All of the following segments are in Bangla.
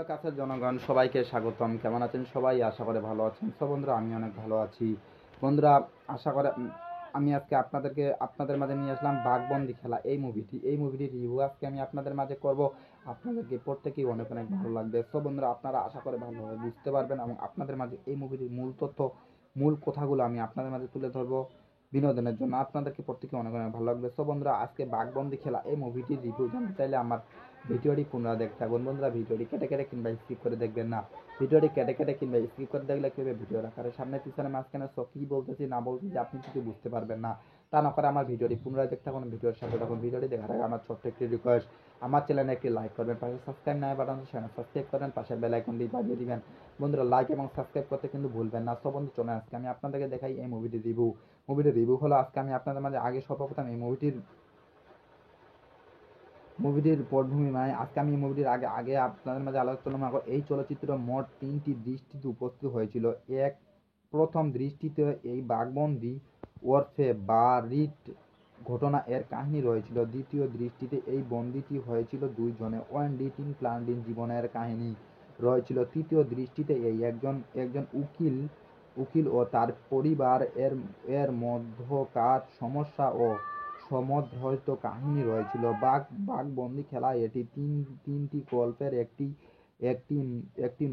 হ্যালো কাছের জনগণ, সবাইকে স্বাগতম। কেমন আছেন সবাই? আশা করে ভালো আছেন। সো বন্ধুরা, আমি অনেক ভালো আছি। বন্ধুরা, আশা করে আমি আজকে আপনাদের মাঝে নিয়ে আসলাম বাঘবন্দি খেলা এই মুভিটির রিভিউ আজকে আমি আপনাদের মাঝে করব। আপনাদেরকে প্রত্যেকেই অনেক অনেক ভালো লাগবে। সো বন্ধুরা, আপনারা আশা করে ভালোভাবে বুঝতে পারবেন এবং আপনাদের মাঝে এই মুভিটির মূল তথ্য, মূল কথাগুলো আমি আপনাদের মাঝে তুলে ধরবো বিনোদনের জন্য। আপনাদেরকে প্রত্যেকে অনেক অনেক ভালো লাগবে। সো বন্ধুরা, আজকে বাঘবন্দি খেলা এই মুভিটির রিভিউ জানতে চাইলে আমার ভিডিওটি পুনরায় দেখতে থাকুন। বন্ধুরা, ভিডিওটি কেটে কেটে কিংবা স্কিপ করে দেখবেন না। ভিডিওটি কেটে কেটে কিংবা স্কিপ করে দেখলে কি হবে, ভিডিওর আকারে সামনে পিছনে মাঝখানে সব কী বলতেছি না বলতেছি আপনি কিছু বুঝতে পারবেন না। তা না করে আমার ভিডিওটি পুনরায় দেখতে থাকুন, ভিডিওর সাথে থাকুন। ভিডিওটি দেখার আগে আমার ছোট্ট একটি রিকোয়েস্ট, আমার চ্যানেলে একটি লাইক করবেন, পাশে সাবস্ক্রাইব নাই বাটন চ্যানেল সাবস্ক্রাইব করেন, পাশে বেল আইকনটি বাজিয়ে দিবেন। বন্ধুরা, লাইক এবং সাবস্ক্রাইব করতে কিন্তু ভুলবেন না। সব বন্ধু চলে আজকে আমি আপনাদেরকে দেখাই এই মুভিটির রিভিউ হলো আজকে আমি আপনাদের মাঝে আগে সর্বপ্রথম এই মুভিটির পটভূমি মানে আজকে আমি এই মুভিটির আগে আগে আপনাদের মাঝে আলোচনা করব। এই চলচ্চিত্র মোট 3টি দৃষ্টিতে উপস্থিত হয়েছিল। প্রথম দৃষ্টিতে এই বাঘবন্দি ওরফে বারিট ঘটনা এর কাহিনী রয়েছিল। দ্বিতীয় দৃষ্টিতে এই বন্দিটি হয়েছিল দুইজনে ওয়ানডিটিং প্লান্ডিং জীবনের কাহিনী রয়েছিল। তৃতীয় দৃষ্টিতে এই একজন উকিল ও তার পরিবার এর মধ্যকার সমস্যা ও সমধৈর্য কাহিনী রয়েছিল। বাঘবন্দি খেলা এটি তিনটি গল্পের একটি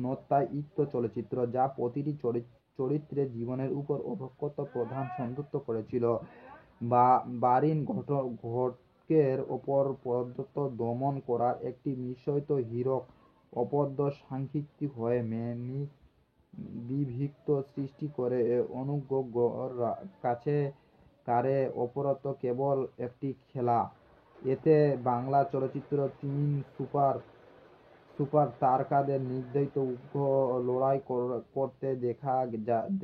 নৈতায়িক চলচ্চিত্র, যা প্রতিটি চরিত্রের জীবনের উপর অভিজ্ঞত প্রধান সন্তুষ্ট করেছিল। বারিন ঘটকের ওপর পদ্ধত দমন করার একটি মিশ্রিত হীরক অপদ্য সাংঘিক হয়ে মেনিক বিভক্ত সৃষ্টি করে অনুজ্ঞর কাছে কারে অপরত কেবল একটি খেলা। এতে বাংলা চলচ্চিত্র তিন সুপার তারকাদের নির্ধারিত উগ্র লড়াই করতে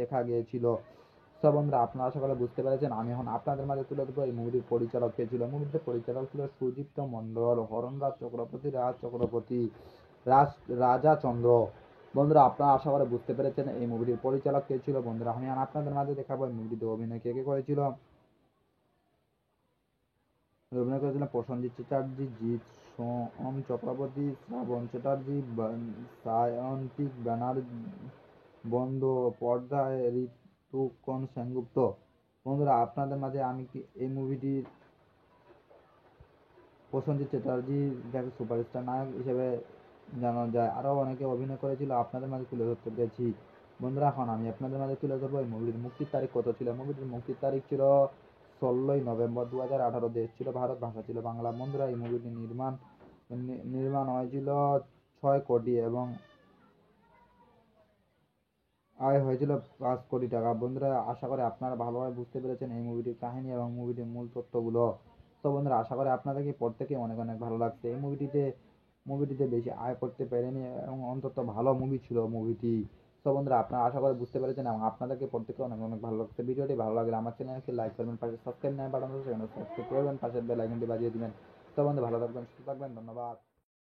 দেখা গিয়েছিল। সব বন্ধুরা, আপনারা সকলে বুঝতে পেরেছেন। আমি এখন আপনাদের মাঝে তুলে ধরবো এই মুভিটির পরিচালক কে ছিল। মুভিটির পরিচালক ছিল সুদীপ্ত মন্ডল, হরণরাজ চক্রবর্তী, রাজা চন্দ্র। বন্ধুরা, আপনারা আশা করে বুঝতে পেরেছেন এই মুভিটির পরিচালক কে ছিল। বন্ধুরা, আমি আপনাদের মাঝে দেখাবো এই মুভিটিতে অভিনয় কে কে করেছিল। অভিনয় করেছিলেন প্রসেনজিৎ চ্যাটার্জি, জিৎ সোম চক্রবর্তী, শ্রাবণ চ্যাটার্জি, সায়ন্তিক ব্যানার্জি, পর্দায় ঋতুপর্ণ সেনগুপ্ত। বন্ধুরা, আপনাদের মাঝে আমি এই মুভিটির প্রসেনজিৎ চ্যাটার্জি যাকে সুপারস্টার নায়ক হিসেবে জানা যায়, আরও অনেকে অভিনয় করেছিল, আপনাদের মাঝে তুলে ধরতে পেরেছি। বন্ধুরা, এখন আমি আপনাদের মাঝে তুলে ধরবো এই মুভিটির মুক্তির তারিখ কত ছিল। মুভিটির মুক্তির তারিখ ছিল 16ই নভেম্বর 2018। দেশ ছিল ভারত, ভাষা ছিল বাংলা। বন্ধুরা, এই মুভিটি নির্মাণ হয়েছিল 6 কোটি এবং আয় হয়েছিল 5 কোটি টাকা। বন্ধুরা, আশা করি আপনারা ভালোভাবে বুঝতে পেরেছেন এই মুভিটির কাহিনী এবং মুভিটির মূল তথ্যগুলো। তো বন্ধুরা, আশা করি আপনাদেরকে প্রত্যেকে অনেক অনেক ভালো লাগছে। এই মুভিটিতে বেশি আয় করতে পারেনি এবং অন্তত ভালো মুভি ছিল মুভিটি। তো বন্ধুরা, আপনারা আশা করি বুঝতে পেরেছেন এবং আপনাদেরকে প্রত্যেকে অনেক অনেক ভালো লাগছে। ভিডিওটি ভালো লাগলে আমার চ্যানেলকে লাইক করবেন, পাশে সাবস্ক্রাইব নাই বাটন চ্যানেল সাবস্ক্রাইব করবেন, পাশের বেল আইকনটি বাজিয়ে দিবেন। তো বন্ধু, ভালো থাকবেন, সুস্থ থাকবেন, ধন্যবাদ।